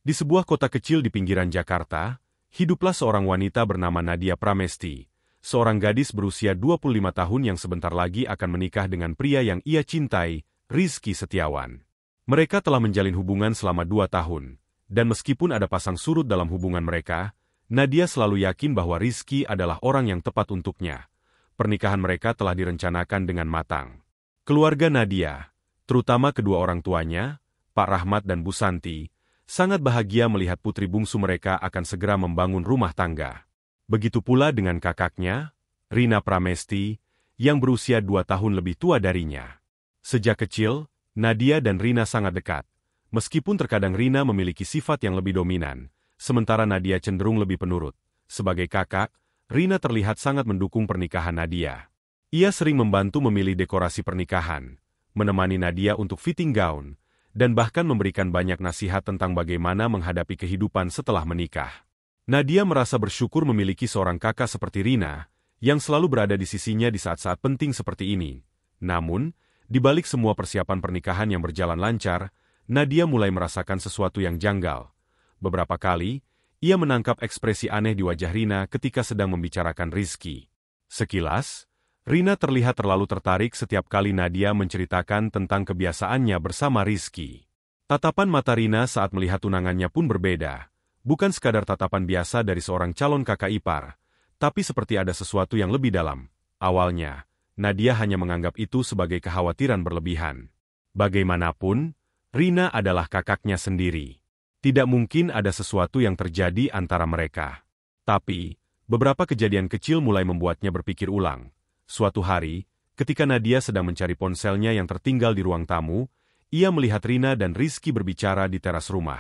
Di sebuah kota kecil di pinggiran Jakarta, hiduplah seorang wanita bernama Nadia Pramesti, seorang gadis berusia 25 tahun yang sebentar lagi akan menikah dengan pria yang ia cintai, Rizky Setiawan. Mereka telah menjalin hubungan selama 2 tahun, dan meskipun ada pasang surut dalam hubungan mereka, Nadia selalu yakin bahwa Rizky adalah orang yang tepat untuknya. Pernikahan mereka telah direncanakan dengan matang. Keluarga Nadia, terutama kedua orang tuanya, Pak Rahmat dan Bu Santi, sangat bahagia melihat putri bungsu mereka akan segera membangun rumah tangga. Begitu pula dengan kakaknya, Rina Pramesti, yang berusia 2 tahun lebih tua darinya. Sejak kecil, Nadia dan Rina sangat dekat. Meskipun terkadang Rina memiliki sifat yang lebih dominan, sementara Nadia cenderung lebih penurut. Sebagai kakak, Rina terlihat sangat mendukung pernikahan Nadia. Ia sering membantu memilih dekorasi pernikahan, menemani Nadia untuk fitting gown, dan bahkan memberikan banyak nasihat tentang bagaimana menghadapi kehidupan setelah menikah. Nadia merasa bersyukur memiliki seorang kakak seperti Rina, yang selalu berada di sisinya di saat-saat penting seperti ini. Namun, di balik semua persiapan pernikahan yang berjalan lancar, Nadia mulai merasakan sesuatu yang janggal. Beberapa kali, ia menangkap ekspresi aneh di wajah Rina ketika sedang membicarakan Rizky. Sekilas, Rina terlihat terlalu tertarik setiap kali Nadia menceritakan tentang kebiasaannya bersama Rizky. Tatapan mata Rina saat melihat tunangannya pun berbeda. Bukan sekadar tatapan biasa dari seorang calon kakak ipar, tapi seperti ada sesuatu yang lebih dalam. Awalnya, Nadia hanya menganggap itu sebagai kekhawatiran berlebihan. Bagaimanapun, Rina adalah kakaknya sendiri. Tidak mungkin ada sesuatu yang terjadi antara mereka. Tapi, beberapa kejadian kecil mulai membuatnya berpikir ulang. Suatu hari, ketika Nadia sedang mencari ponselnya yang tertinggal di ruang tamu, ia melihat Rina dan Rizky berbicara di teras rumah.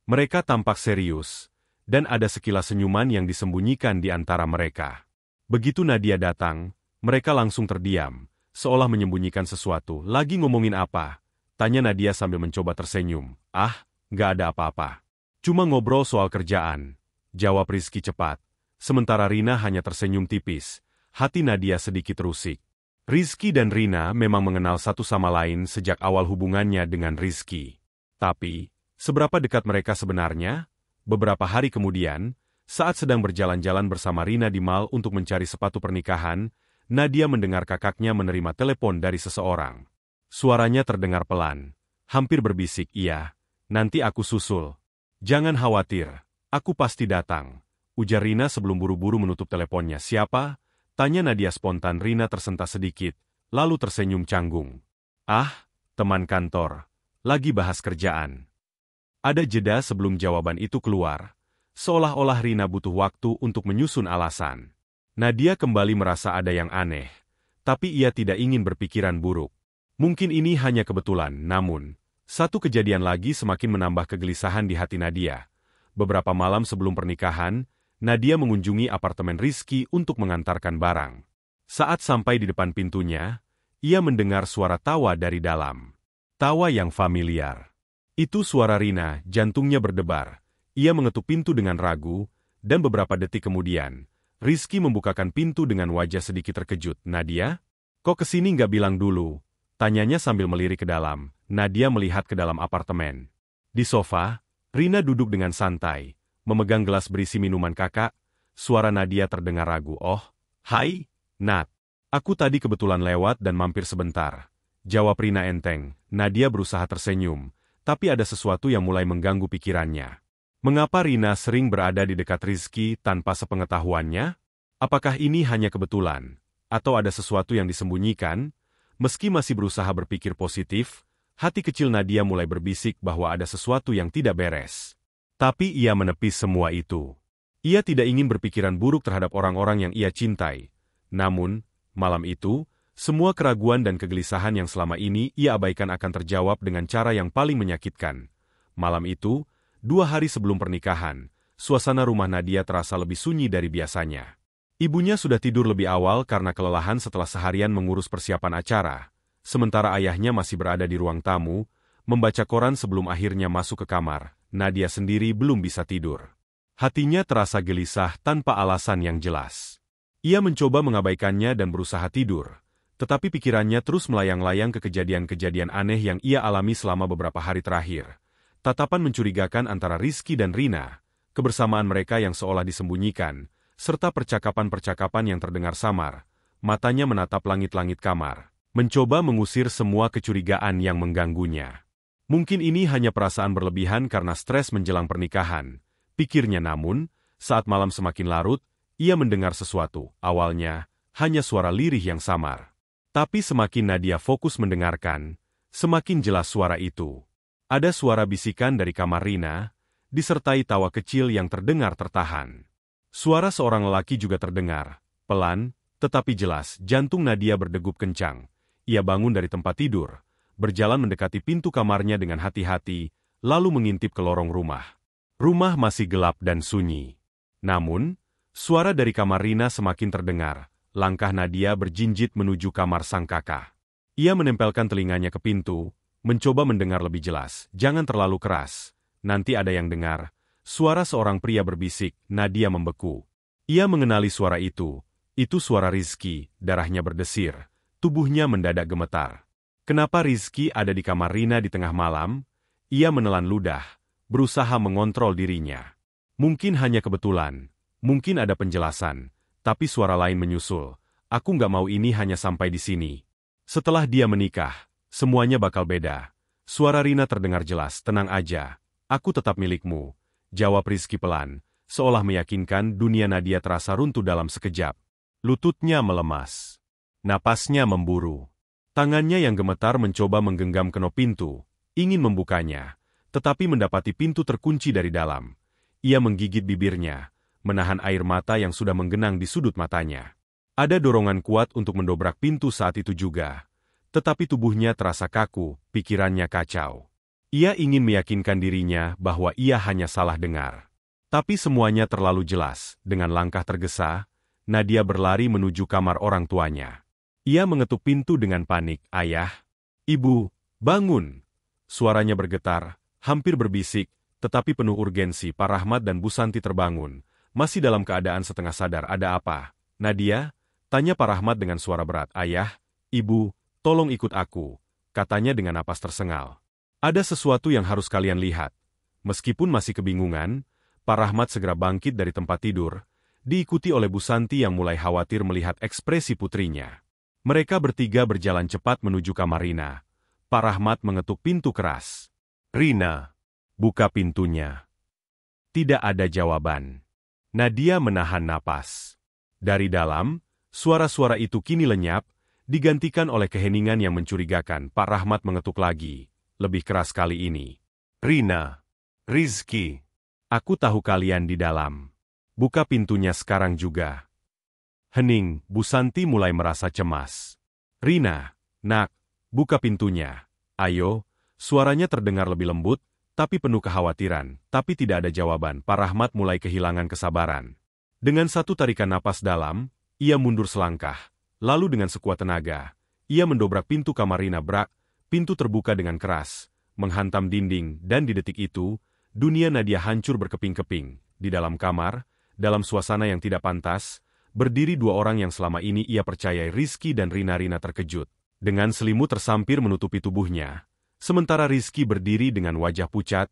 Mereka tampak serius, dan ada sekilas senyuman yang disembunyikan di antara mereka. Begitu Nadia datang, mereka langsung terdiam, seolah menyembunyikan sesuatu. Lagi ngomongin apa? Tanya Nadia sambil mencoba tersenyum. Ah, nggak ada apa-apa. Cuma ngobrol soal kerjaan. Jawab Rizky cepat. Sementara Rina hanya tersenyum tipis. Hati Nadia sedikit terusik. Rizky dan Rina memang mengenal satu sama lain sejak awal hubungannya dengan Rizky. Tapi, seberapa dekat mereka sebenarnya? Beberapa hari kemudian, saat sedang berjalan-jalan bersama Rina di mall untuk mencari sepatu pernikahan, Nadia mendengar kakaknya menerima telepon dari seseorang. Suaranya terdengar pelan, hampir berbisik, "Iya, nanti aku susul. Jangan khawatir, aku pasti datang," ujar Rina sebelum buru-buru menutup teleponnya. "Siapa?" Tanya Nadia spontan. Rina tersentak sedikit, lalu tersenyum canggung. "Ah, teman kantor. Lagi bahas kerjaan." Ada jeda sebelum jawaban itu keluar, seolah-olah Rina butuh waktu untuk menyusun alasan. Nadia kembali merasa ada yang aneh, tapi ia tidak ingin berpikiran buruk. Mungkin ini hanya kebetulan, namun, satu kejadian lagi semakin menambah kegelisahan di hati Nadia. Beberapa malam sebelum pernikahan, Nadia mengunjungi apartemen Rizky untuk mengantarkan barang. Saat sampai di depan pintunya, ia mendengar suara tawa dari dalam. Tawa yang familiar. Itu suara Rina, jantungnya berdebar. Ia mengetuk pintu dengan ragu, dan beberapa detik kemudian, Rizky membukakan pintu dengan wajah sedikit terkejut. "Nadia? Kok kesini nggak bilang dulu?" Tanyanya sambil melirik ke dalam. Nadia melihat ke dalam apartemen. Di sofa, Rina duduk dengan santai, memegang gelas berisi minuman. "Kakak," suara Nadia terdengar ragu. "Oh, hai, Nat. Aku tadi kebetulan lewat dan mampir sebentar," jawab Rina enteng. Nadia berusaha tersenyum, tapi ada sesuatu yang mulai mengganggu pikirannya. Mengapa Rina sering berada di dekat Rizky tanpa sepengetahuannya? Apakah ini hanya kebetulan? Atau ada sesuatu yang disembunyikan? Meski masih berusaha berpikir positif, hati kecil Nadia mulai berbisik bahwa ada sesuatu yang tidak beres. Tapi ia menepis semua itu. Ia tidak ingin berpikiran buruk terhadap orang-orang yang ia cintai. Namun, malam itu, semua keraguan dan kegelisahan yang selama ini ia abaikan akan terjawab dengan cara yang paling menyakitkan. Malam itu, 2 hari sebelum pernikahan, suasana rumah Nadia terasa lebih sunyi dari biasanya. Ibunya sudah tidur lebih awal karena kelelahan setelah seharian mengurus persiapan acara, sementara ayahnya masih berada di ruang tamu, membaca koran sebelum akhirnya masuk ke kamar. Nadia sendiri belum bisa tidur. Hatinya terasa gelisah tanpa alasan yang jelas. Ia mencoba mengabaikannya dan berusaha tidur, tetapi pikirannya terus melayang-layang ke kejadian-kejadian aneh yang ia alami selama beberapa hari terakhir. Tatapan mencurigakan antara Rizky dan Rina, kebersamaan mereka yang seolah disembunyikan, serta percakapan-percakapan yang terdengar samar, matanya menatap langit-langit kamar, mencoba mengusir semua kecurigaan yang mengganggunya. Mungkin ini hanya perasaan berlebihan karena stres menjelang pernikahan, pikirnya. Namun, saat malam semakin larut, ia mendengar sesuatu. Awalnya, hanya suara lirih yang samar. Tapi semakin Nadia fokus mendengarkan, semakin jelas suara itu. Ada suara bisikan dari kamar Rina, disertai tawa kecil yang terdengar tertahan. Suara seorang lelaki juga terdengar, pelan, tetapi jelas. Jantung Nadia berdegup kencang. Ia bangun dari tempat tidur, berjalan mendekati pintu kamarnya dengan hati-hati, lalu mengintip ke lorong rumah. Rumah masih gelap dan sunyi. Namun, suara dari kamar Rina semakin terdengar. Langkah Nadia berjinjit menuju kamar sang kakak. Ia menempelkan telinganya ke pintu, mencoba mendengar lebih jelas. Jangan terlalu keras, nanti ada yang dengar. Suara seorang pria berbisik. Nadia membeku. Ia mengenali suara itu. Itu suara Rizky. Darahnya berdesir. Tubuhnya mendadak gemetar. Kenapa Rizky ada di kamar Rina di tengah malam? Ia menelan ludah, berusaha mengontrol dirinya. Mungkin hanya kebetulan. Mungkin ada penjelasan. Tapi suara lain menyusul. Aku nggak mau ini hanya sampai di sini. Setelah dia menikah, semuanya bakal beda. Suara Rina terdengar jelas. Tenang aja, aku tetap milikmu, jawab Rizky pelan, seolah meyakinkan. Dunia Nadia terasa runtuh dalam sekejap. Lututnya melemas. Napasnya memburu. Tangannya yang gemetar mencoba menggenggam kenop pintu, ingin membukanya, tetapi mendapati pintu terkunci dari dalam. Ia menggigit bibirnya, menahan air mata yang sudah menggenang di sudut matanya. Ada dorongan kuat untuk mendobrak pintu saat itu juga. Tetapi tubuhnya terasa kaku, pikirannya kacau. Ia ingin meyakinkan dirinya bahwa ia hanya salah dengar. Tapi semuanya terlalu jelas. Dengan langkah tergesa, Nadia berlari menuju kamar orang tuanya. Ia mengetuk pintu dengan panik. Ayah, Ibu, bangun. Suaranya bergetar, hampir berbisik, tetapi penuh urgensi. Pak Rahmat dan Bu Santi terbangun, masih dalam keadaan setengah sadar. Ada apa, Nadia? Tanya Pak Rahmat dengan suara berat. Ayah, Ibu, tolong ikut aku, katanya dengan napas tersengal. Ada sesuatu yang harus kalian lihat. Meskipun masih kebingungan, Pak Rahmat segera bangkit dari tempat tidur, diikuti oleh Bu Santi yang mulai khawatir melihat ekspresi putrinya. Mereka bertiga berjalan cepat menuju kamar Rina. Pak Rahmat mengetuk pintu keras. Rina, buka pintunya. Tidak ada jawaban. Nadia menahan napas. Dari dalam, suara-suara itu kini lenyap, digantikan oleh keheningan yang mencurigakan. Pak Rahmat mengetuk lagi, lebih keras kali ini. Rina, Rizky, aku tahu kalian di dalam. Buka pintunya sekarang juga. Hening, Bu Santi mulai merasa cemas. Rina, nak, buka pintunya. Ayo, suaranya terdengar lebih lembut, tapi penuh kekhawatiran. Tapi tidak ada jawaban. Pak Rahmat mulai kehilangan kesabaran. Dengan satu tarikan napas dalam, ia mundur selangkah. Lalu dengan sekuat tenaga, ia mendobrak pintu kamar Rina. Brak, pintu terbuka dengan keras, menghantam dinding, dan di detik itu, dunia Nadia hancur berkeping-keping. Di dalam kamar, dalam suasana yang tidak pantas, berdiri dua orang yang selama ini ia percayai. Rizky dan Rina. Rina terkejut, dengan selimut tersampir menutupi tubuhnya. Sementara Rizky berdiri dengan wajah pucat,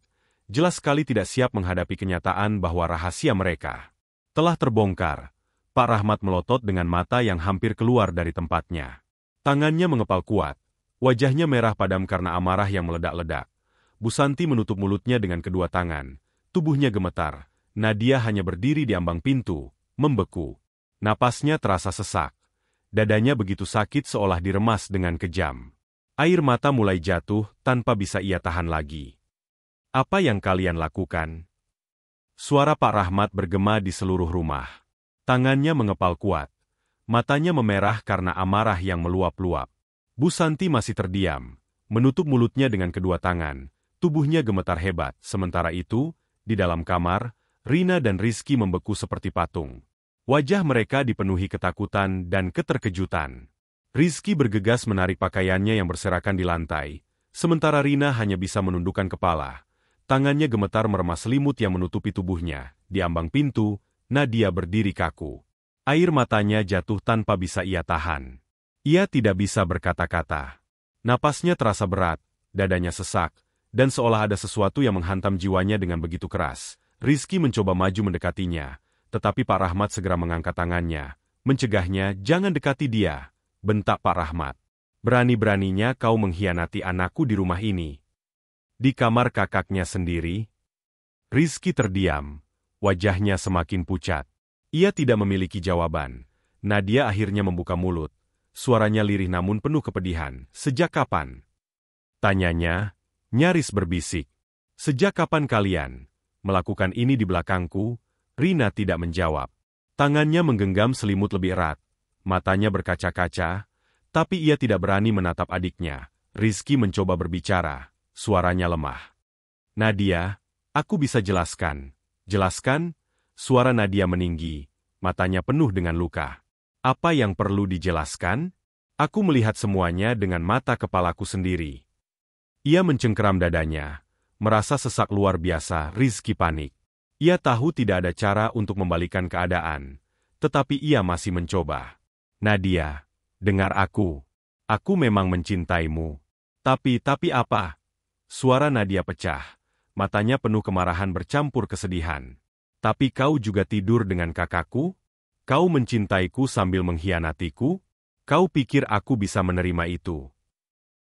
jelas sekali tidak siap menghadapi kenyataan bahwa rahasia mereka telah terbongkar. Pak Rahmat melotot dengan mata yang hampir keluar dari tempatnya. Tangannya mengepal kuat, wajahnya merah padam karena amarah yang meledak-ledak. Bu Santi menutup mulutnya dengan kedua tangan, tubuhnya gemetar. Nadia hanya berdiri di ambang pintu, membeku. Napasnya terasa sesak. Dadanya begitu sakit seolah diremas dengan kejam. Air mata mulai jatuh tanpa bisa ia tahan lagi. Apa yang kalian lakukan? Suara Pak Rahmat bergema di seluruh rumah. Tangannya mengepal kuat. Matanya memerah karena amarah yang meluap-luap. Bu Santi masih terdiam, menutup mulutnya dengan kedua tangan. Tubuhnya gemetar hebat. Sementara itu, di dalam kamar, Rina dan Rizky membeku seperti patung. Wajah mereka dipenuhi ketakutan dan keterkejutan. Rizky bergegas menarik pakaiannya yang berserakan di lantai, sementara Rina hanya bisa menundukkan kepala. Tangannya gemetar meremas selimut yang menutupi tubuhnya. Di ambang pintu, Nadia berdiri kaku. Air matanya jatuh tanpa bisa ia tahan. Ia tidak bisa berkata-kata. Napasnya terasa berat, dadanya sesak, dan seolah ada sesuatu yang menghantam jiwanya dengan begitu keras. Rizky mencoba maju mendekatinya, tetapi Pak Rahmat segera mengangkat tangannya, mencegahnya, "Jangan dekati dia," bentak Pak Rahmat. "Berani-beraninya kau mengkhianati anakku di rumah ini." Di kamar kakaknya sendiri, Rizky terdiam, wajahnya semakin pucat. Ia tidak memiliki jawaban. Nadia akhirnya membuka mulut. Suaranya lirih namun penuh kepedihan. "Sejak kapan?" tanyanya, nyaris berbisik. "Sejak kapan kalian melakukan ini di belakangku?" Rina tidak menjawab. Tangannya menggenggam selimut lebih erat. Matanya berkaca-kaca, tapi ia tidak berani menatap adiknya. Rizky mencoba berbicara, suaranya lemah. "Nadia, aku bisa jelaskan." "Jelaskan?" Suara Nadia meninggi, matanya penuh dengan luka. "Apa yang perlu dijelaskan? Aku melihat semuanya dengan mata kepalaku sendiri." Ia mencengkeram dadanya, merasa sesak luar biasa. Rizky panik. Ia tahu tidak ada cara untuk membalikan keadaan, tetapi ia masih mencoba. "Nadia, dengar aku. Aku memang mencintaimu." Tapi apa?" Suara Nadia pecah, matanya penuh kemarahan bercampur kesedihan. "Tapi kau juga tidur dengan kakakku? Kau mencintaiku sambil mengkhianatiku? Kau pikir aku bisa menerima itu?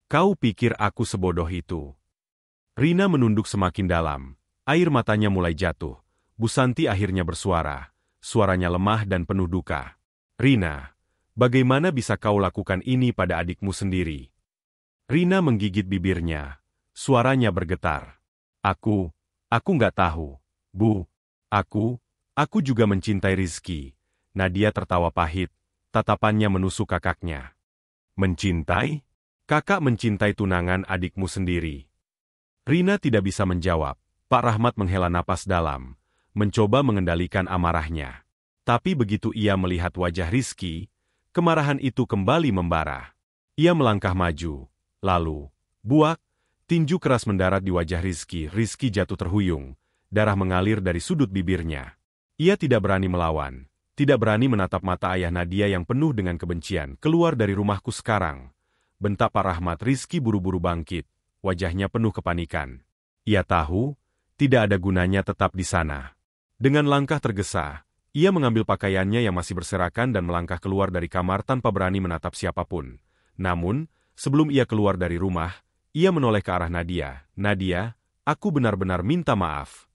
Kau pikir aku sebodoh itu?" Rina menunduk semakin dalam, air matanya mulai jatuh. Bu Santi akhirnya bersuara, suaranya lemah dan penuh duka. "Rina, bagaimana bisa kau lakukan ini pada adikmu sendiri?" Rina menggigit bibirnya, suaranya bergetar. Aku nggak tahu, Bu. Aku juga mencintai Rizky." Nadia tertawa pahit, tatapannya menusuk kakaknya. "Mencintai? Kakak mencintai tunangan adikmu sendiri." Rina tidak bisa menjawab. Pak Rahmat menghela napas dalam, mencoba mengendalikan amarahnya. Tapi begitu ia melihat wajah Rizky, kemarahan itu kembali membara. Ia melangkah maju, lalu, buak, tinju keras mendarat di wajah Rizky. Rizky jatuh terhuyung, darah mengalir dari sudut bibirnya. Ia tidak berani melawan, tidak berani menatap mata ayah Nadia yang penuh dengan kebencian. "Keluar dari rumahku sekarang," bentak Pak Rahmat. Rizky buru-buru bangkit, wajahnya penuh kepanikan. Ia tahu, tidak ada gunanya tetap di sana. Dengan langkah tergesa, ia mengambil pakaiannya yang masih berserakan dan melangkah keluar dari kamar tanpa berani menatap siapapun. Namun, sebelum ia keluar dari rumah, ia menoleh ke arah Nadia. "Nadia, aku benar-benar minta maaf."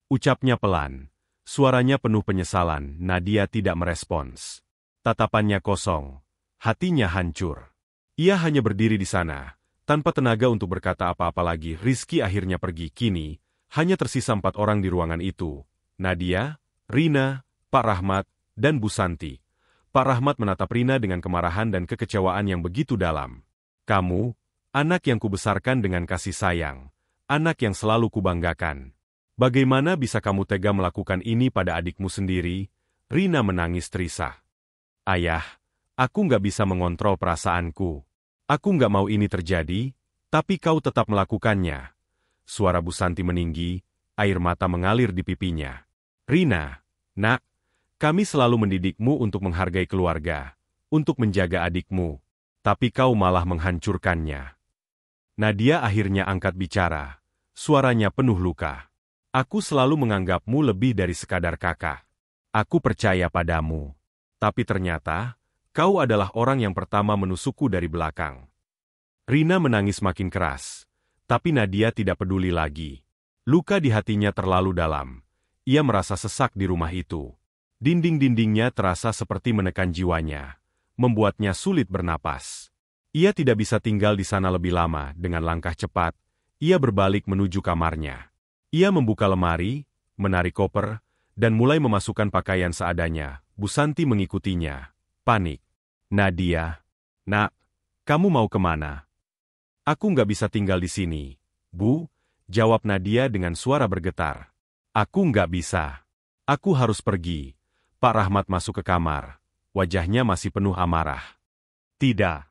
Ucapnya pelan, suaranya penuh penyesalan. Nadia tidak merespons. Tatapannya kosong, hatinya hancur. Ia hanya berdiri di sana, tanpa tenaga untuk berkata apa-apa lagi. Rizky akhirnya pergi. Kini, hanya tersisa 4 orang di ruangan itu. Nadia, Rina, Pak Rahmat, dan Bu Santi. Pak Rahmat menatap Rina dengan kemarahan dan kekecewaan yang begitu dalam. "Kamu, anak yang kubesarkan dengan kasih sayang, anak yang selalu kubanggakan. Bagaimana bisa kamu tega melakukan ini pada adikmu sendiri?" Rina menangis terisah. "Ayah, aku nggak bisa mengontrol perasaanku. Aku nggak mau ini terjadi, tapi kau tetap melakukannya." Suara Bu Santi meninggi, air mata mengalir di pipinya. "Rina, nak, kami selalu mendidikmu untuk menghargai keluarga, untuk menjaga adikmu, tapi kau malah menghancurkannya." Nadia akhirnya angkat bicara, suaranya penuh luka. "Aku selalu menganggapmu lebih dari sekadar kakak. Aku percaya padamu. Tapi ternyata, kau adalah orang yang pertama menusukku dari belakang." Rina menangis makin keras, tapi Nadia tidak peduli lagi. Luka di hatinya terlalu dalam. Ia merasa sesak di rumah itu. Dinding-dindingnya terasa seperti menekan jiwanya, membuatnya sulit bernapas. Ia tidak bisa tinggal di sana lebih lama. Dengan langkah cepat, ia berbalik menuju kamarnya. Ia membuka lemari, menarik koper, dan mulai memasukkan pakaian seadanya. Bu Santi mengikutinya, panik. "Nadia, nak, kamu mau kemana?" "Aku nggak bisa tinggal di sini, Bu," jawab Nadia dengan suara bergetar. "Aku nggak bisa. Aku harus pergi." Pak Rahmat masuk ke kamar. Wajahnya masih penuh amarah. "Tidak.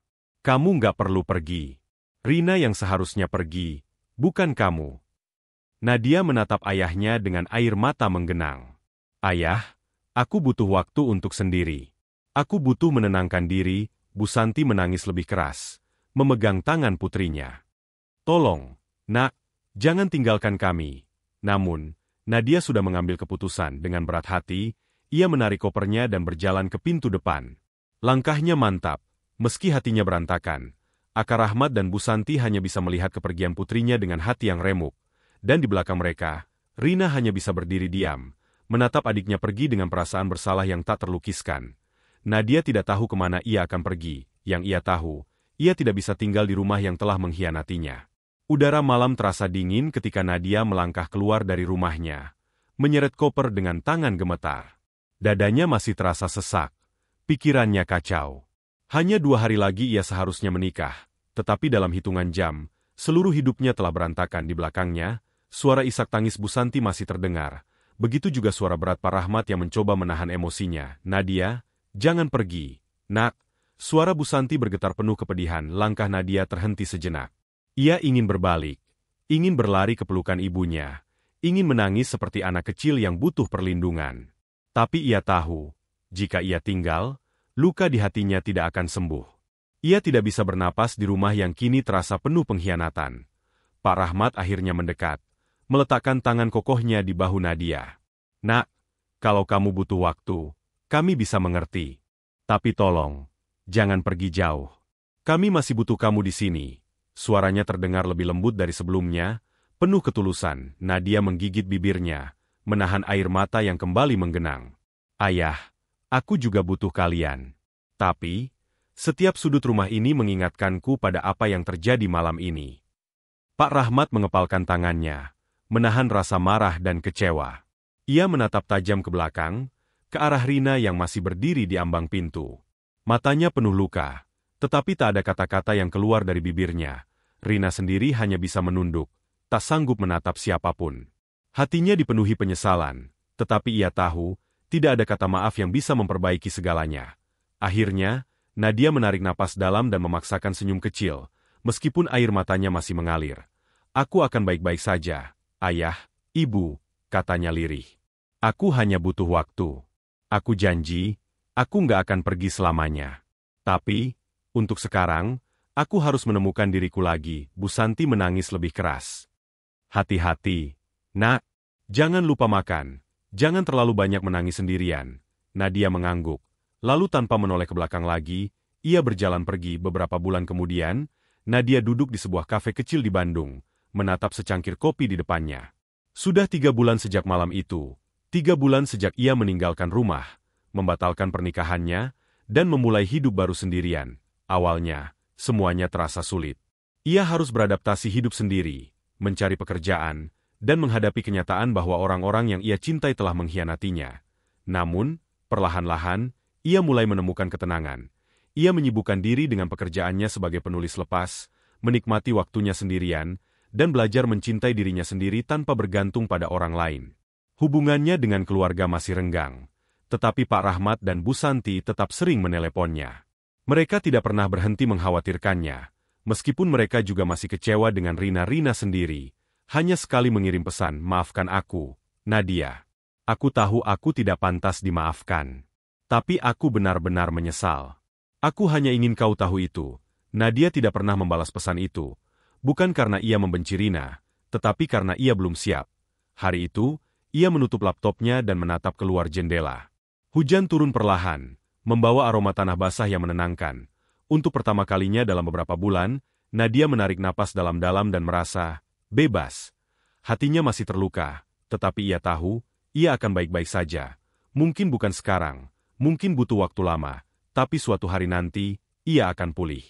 Kamu nggak perlu pergi. Rina yang seharusnya pergi, bukan kamu." Nadia menatap ayahnya dengan air mata menggenang. "Ayah, aku butuh waktu untuk sendiri. Aku butuh menenangkan diri." Bu Santi menangis lebih keras, memegang tangan putrinya. "Tolong, nak, Jangan tinggalkan kami. Namun, Nadia sudah mengambil keputusan dengan berat hati, ia menarik kopernya dan berjalan ke pintu depan. Langkahnya mantap, meski hatinya berantakan. Aka Rahmat dan Bu Santi hanya bisa melihat kepergian putrinya dengan hati yang remuk. Dan di belakang mereka, Rina hanya bisa berdiri diam, menatap adiknya pergi dengan perasaan bersalah yang tak terlukiskan. Nadia tidak tahu kemana ia akan pergi, yang ia tahu, ia tidak bisa tinggal di rumah yang telah mengkhianatinya. Udara malam terasa dingin ketika Nadia melangkah keluar dari rumahnya, menyeret koper dengan tangan gemetar. Dadanya masih terasa sesak, pikirannya kacau. Hanya 2 hari lagi ia seharusnya menikah, tetapi dalam hitungan jam, seluruh hidupnya telah berantakan di belakangnya. Suara isak tangis Bu Santi masih terdengar, begitu juga suara berat Pak Rahmat yang mencoba menahan emosinya. Nadia, jangan pergi, nak. Suara Bu Santi bergetar penuh kepedihan, langkah Nadia terhenti sejenak. Ia ingin berbalik, ingin berlari ke pelukan ibunya, ingin menangis seperti anak kecil yang butuh perlindungan. Tapi ia tahu, jika ia tinggal, luka di hatinya tidak akan sembuh. Ia tidak bisa bernapas di rumah yang kini terasa penuh pengkhianatan. Pak Rahmat akhirnya mendekat, meletakkan tangan kokohnya di bahu Nadia. Nak, kalau kamu butuh waktu, kami bisa mengerti. Tapi tolong, jangan pergi jauh. Kami masih butuh kamu di sini. Suaranya terdengar lebih lembut dari sebelumnya, penuh ketulusan. Nadia menggigit bibirnya, menahan air mata yang kembali menggenang. Ayah, aku juga butuh kalian. Tapi, setiap sudut rumah ini mengingatkanku pada apa yang terjadi malam ini. Pak Rahmat mengepalkan tangannya, menahan rasa marah dan kecewa. Ia menatap tajam ke belakang, ke arah Rina yang masih berdiri di ambang pintu. Matanya penuh luka, tetapi tak ada kata-kata yang keluar dari bibirnya. Rina sendiri hanya bisa menunduk, tak sanggup menatap siapapun. Hatinya dipenuhi penyesalan, tetapi ia tahu, tidak ada kata maaf yang bisa memperbaiki segalanya. Akhirnya, Nadia menarik napas dalam dan memaksakan senyum kecil, meskipun air matanya masih mengalir. Aku akan baik-baik saja. Ayah, ibu, katanya lirih. Aku hanya butuh waktu. Aku janji, aku nggak akan pergi selamanya. Tapi, untuk sekarang, aku harus menemukan diriku lagi. Bu Santi menangis lebih keras. Hati-hati, nak. Jangan lupa makan. Jangan terlalu banyak menangis sendirian. Nadia mengangguk. Lalu tanpa menoleh ke belakang lagi, ia berjalan pergi. Beberapa bulan kemudian, Nadia duduk di sebuah kafe kecil di Bandung, menatap secangkir kopi di depannya. Sudah 3 bulan sejak malam itu, 3 bulan sejak ia meninggalkan rumah, membatalkan pernikahannya, dan memulai hidup baru sendirian. Awalnya, semuanya terasa sulit. Ia harus beradaptasi hidup sendiri, mencari pekerjaan, dan menghadapi kenyataan bahwa orang-orang yang ia cintai telah mengkhianatinya. Namun, perlahan-lahan, ia mulai menemukan ketenangan. Ia menyibukkan diri dengan pekerjaannya sebagai penulis lepas, menikmati waktunya sendirian, dan belajar mencintai dirinya sendiri tanpa bergantung pada orang lain. Hubungannya dengan keluarga masih renggang, tetapi Pak Rahmat dan Bu Santi tetap sering meneleponnya. Mereka tidak pernah berhenti mengkhawatirkannya, meskipun mereka juga masih kecewa dengan Rina sendiri. Hanya sekali mengirim pesan, maafkan aku, Nadia. Aku tahu aku tidak pantas dimaafkan. Tapi aku benar-benar menyesal. Aku hanya ingin kau tahu itu. Nadia tidak pernah membalas pesan itu. Bukan karena ia membenci Rina, tetapi karena ia belum siap. Hari itu, ia menutup laptopnya dan menatap keluar jendela. Hujan turun perlahan, membawa aroma tanah basah yang menenangkan. Untuk pertama kalinya dalam beberapa bulan, Nadia menarik napas dalam-dalam dan merasa bebas. Hatinya masih terluka, tetapi ia tahu, ia akan baik-baik saja. Mungkin bukan sekarang, mungkin butuh waktu lama, tapi suatu hari nanti, ia akan pulih.